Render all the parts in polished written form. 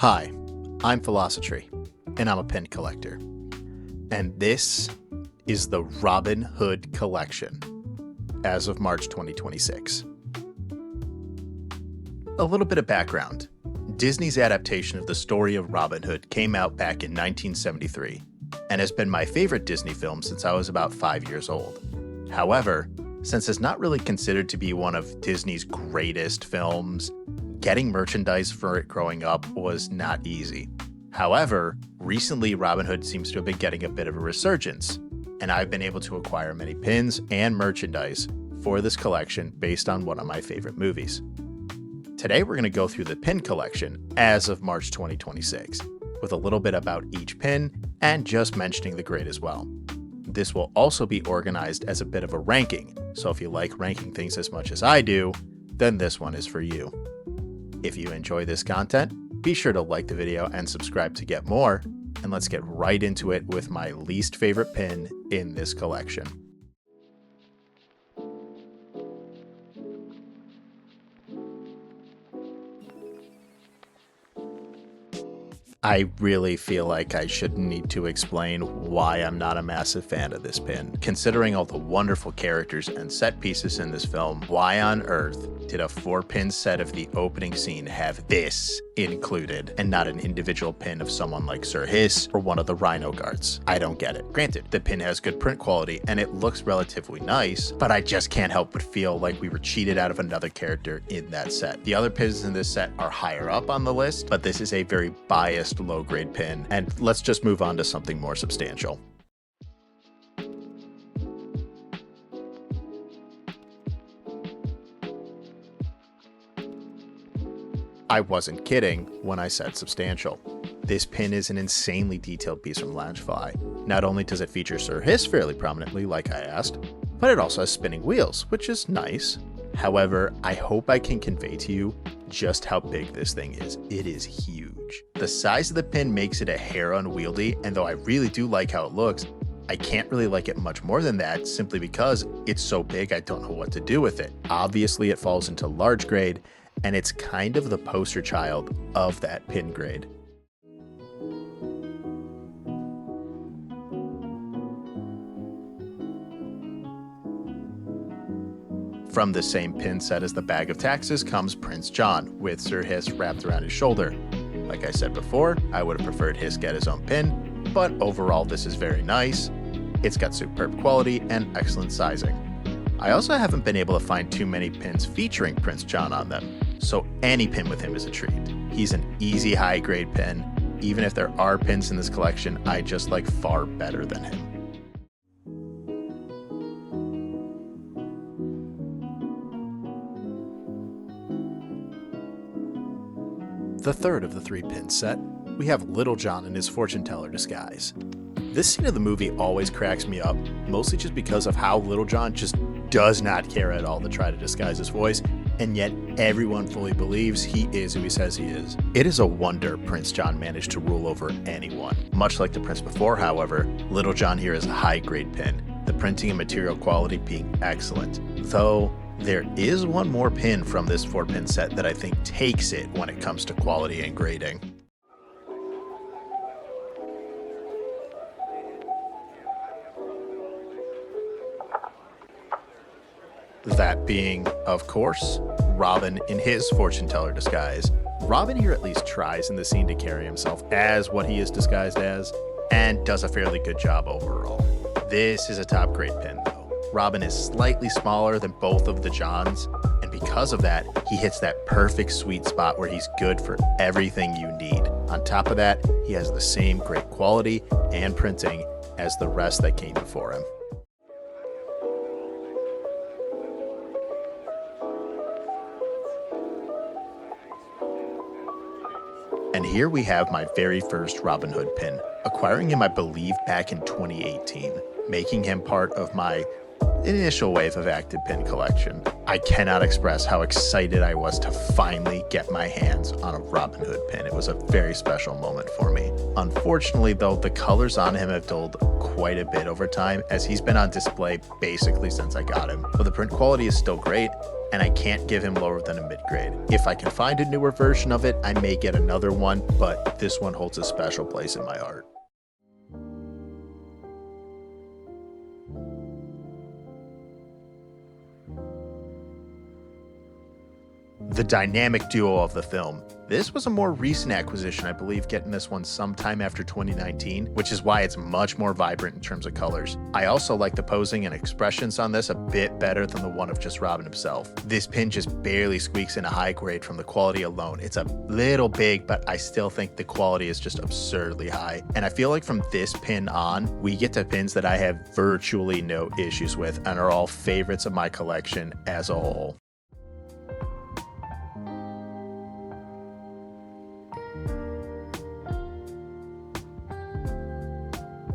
Hi, I'm Philosophy, and I'm a pin collector. And this is the Robin Hood collection as of March 2026. A little bit of background. Disney's adaptation of the story of Robin Hood came out back in 1973 and has been my favorite Disney film since I was about 5 years old. However, since it's not really considered to be one of Disney's greatest films, getting merchandise for it growing up was not easy. However, recently Robin Hood seems to have been getting a bit of a resurgence, and I've been able to acquire many pins and merchandise for this collection based on one of my favorite movies. Today we're going to go through the pin collection as of March 2026, with a little bit about each pin and just mentioning the grade as well. This will also be organized as a bit of a ranking, so if you like ranking things as much as I do, then this one is for you. If you enjoy this content, be sure to like the video and subscribe to get more, and let's get right into it with my least favorite pin in this collection. I really feel like I shouldn't need to explain why I'm not a massive fan of this pin. Considering all the wonderful characters and set pieces in this film, why on earth did a 4-pin set of the opening scene have this included and not an individual pin of someone like Sir Hiss or one of the Rhino guards? I don't get it. Granted, the pin has good print quality and it looks relatively nice, but I just can't help but feel like we were cheated out of another character in that set. The other pins in this set are higher up on the list, but this is a very biased low-grade pin, and let's just move on to something more substantial. I wasn't kidding when I said substantial. This pin is an insanely detailed piece from Loungefly. Not only does it feature Sir Hiss fairly prominently, like I asked, but it also has spinning wheels, which is nice. However, I hope I can convey to you just how big this thing is. It is huge. The size of the pin makes it a hair unwieldy, and though I really do like how it looks, I can't really like it much more than that simply because it's so big I don't know what to do with it. Obviously it falls into large grade, and it's kind of the poster child of that pin grade. From the same pin set as the bag of taxes comes Prince John, with Sir Hiss wrapped around his shoulder. Like I said before, I would have preferred Hiss get his own pin, but overall this is very nice. It's got superb quality and excellent sizing. I also haven't been able to find too many pins featuring Prince John on them, so any pin with him is a treat. He's an easy high grade pin. Even if there are pins in this collection I just like far better than him. The third of the 3-pin set, we have Little John in his fortune teller disguise. This scene of the movie always cracks me up, mostly just because of how Little John just does not care at all to try to disguise his voice, and yet everyone fully believes he is who he says he is. It is a wonder Prince John managed to rule over anyone. Much like the prince before, however, Little John here is a high-grade pin, the printing and material quality being excellent, though there is one more pin from this 4-pin set that I think takes it when it comes to quality and grading. That being, of course, Robin in his fortune teller disguise. Robin here at least tries in the scene to carry himself as what he is disguised as, and does a fairly good job overall. This is a top grade pin though. Robin is slightly smaller than both of the Johns, and because of that, he hits that perfect sweet spot where he's good for everything you need. On top of that, he has the same great quality and printing as the rest that came before him. And here we have my very first Robin Hood pin, acquiring him I believe back in 2018, making him part of my initial wave of active pin collection. I cannot express how excited I was to finally get my hands on a Robin Hood pin. It was a very special moment for me. Unfortunately though, the colors on him have dulled quite a bit over time, as he's been on display basically since I got him. But the print quality is still great, and I can't give him lower than a mid-grade. If I can find a newer version of it, I may get another one, but this one holds a special place in my heart. The dynamic duo of the film. This was a more recent acquisition, I believe, getting this one sometime after 2019, which is why it's much more vibrant in terms of colors. I also like the posing and expressions on this a bit better than the one of just Robin himself. This pin just barely squeaks in a high grade from the quality alone. It's a little big, but I still think the quality is just absurdly high. And I feel like from this pin on, we get to pins that I have virtually no issues with and are all favorites of my collection as a whole.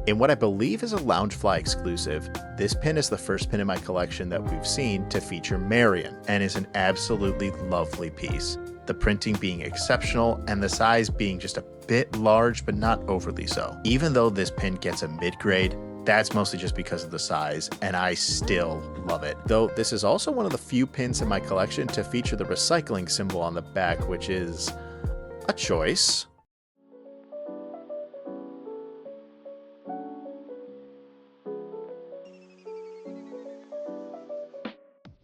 In what I believe is a Loungefly exclusive, this pin is the first pin in my collection that we've seen to feature Marion, and is an absolutely lovely piece. The printing being exceptional, and the size being just a bit large, but not overly so. Even though this pin gets a mid-grade, that's mostly just because of the size, and I still love it. Though this is also one of the few pins in my collection to feature the recycling symbol on the back, which is a choice.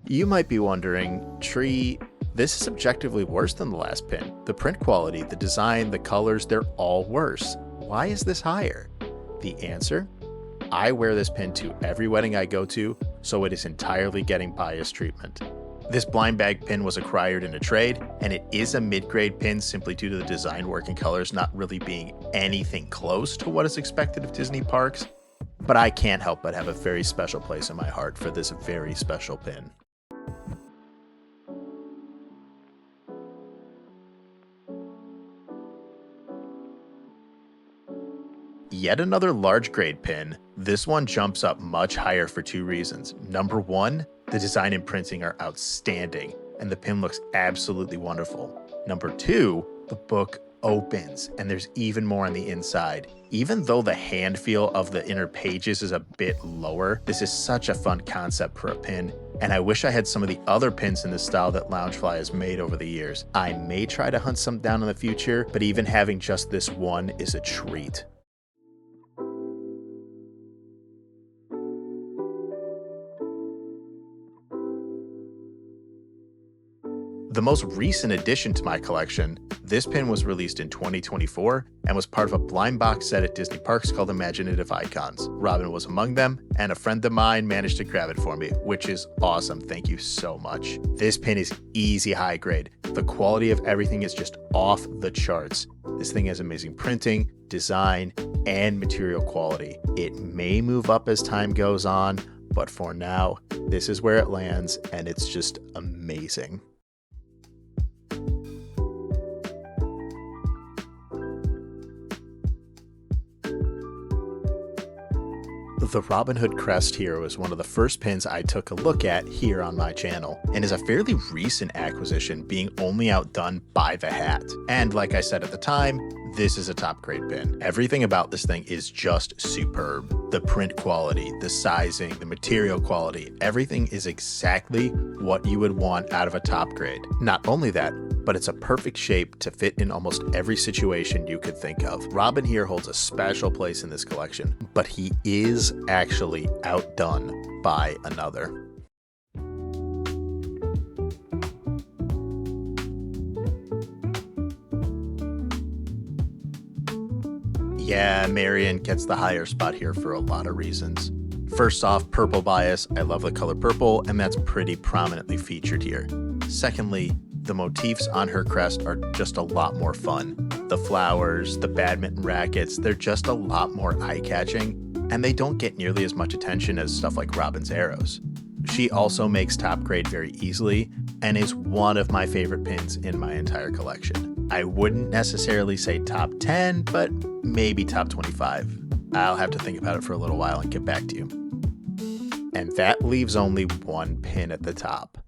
You might be wondering, Tree, this is objectively worse than the last pin. The print quality, the design, the colors, they're all worse. Why is this higher? The answer? I wear this pin to every wedding I go to, so it is entirely getting biased treatment. This blind bag pin was acquired in a trade, and it is a mid-grade pin simply due to the design work and colors not really being anything close to what is expected of Disney parks, but I can't help but have a very special place in my heart for this very special pin. Yet another large grade pin. This one jumps up much higher for two reasons. Number one, the design and printing are outstanding, and the pin looks absolutely wonderful. Number two, the book opens, and there's even more on the inside. Even though the hand feel of the inner pages is a bit lower, this is such a fun concept for a pin, and I wish I had some of the other pins in this style that Loungefly has made over the years. I may try to hunt some down in the future, but even having just this one is a treat. The most recent addition to my collection, this pin was released in 2024 and was part of a blind box set at Disney parks called Imaginative Icons. Robin was among them, and a friend of mine managed to grab it for me, which is awesome. Thank you so much. This pin is easy high grade. The quality of everything is just off the charts. This thing has amazing printing, design, and material quality. It may move up as time goes on, but for now, this is where it lands, and it's just amazing. The Robin Hood crest here was one of the first pins I took a look at here on my channel, and is a fairly recent acquisition, being only outdone by the hat. And like I said at the time, this is a top grade pin. Everything about this thing is just superb. The print quality, the sizing, the material quality, everything is exactly what you would want out of a top grade. Not only that, but it's a perfect shape to fit in almost every situation you could think of. Robin here holds a special place in this collection, but he is actually outdone by another. Yeah, Marion gets the higher spot here for a lot of reasons. First off, purple bias. I love the color purple, and that's pretty prominently featured here. Secondly, the motifs on her crest are just a lot more fun. The flowers, the badminton rackets, they're just a lot more eye-catching, and they don't get nearly as much attention as stuff like Robin's arrows. She also makes top grade very easily, and is one of my favorite pins in my entire collection. I wouldn't necessarily say top 10, but maybe top 25. I'll have to think about it for a little while and get back to you. And that leaves only one pin at the top.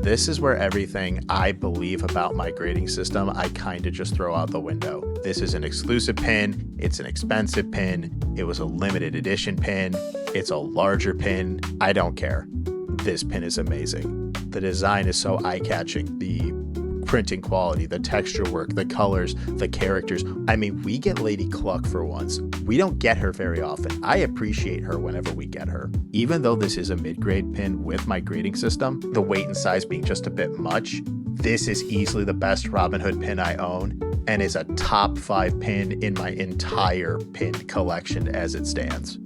This is where everything I believe about my grading system, I kind of just throw out the window. This is an exclusive pin. It's an expensive pin. It was a limited edition pin. It's a larger pin. I don't care. This pin is amazing. The design is so eye-catching. The printing quality, the texture work, the colors, the characters. I mean, we get Lady Cluck for once. We don't get her very often. I appreciate her whenever we get her. Even though this is a mid-grade pin with my grading system, the weight and size being just a bit much, this is easily the best Robin Hood pin I own and is a top 5 pin in my entire pin collection as it stands.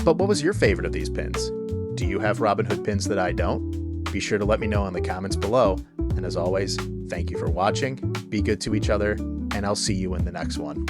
But what was your favorite of these pins? Do you have Robin Hood pins that I don't? Be sure to let me know in the comments below. And as always, thank you for watching, be good to each other, and I'll see you in the next one.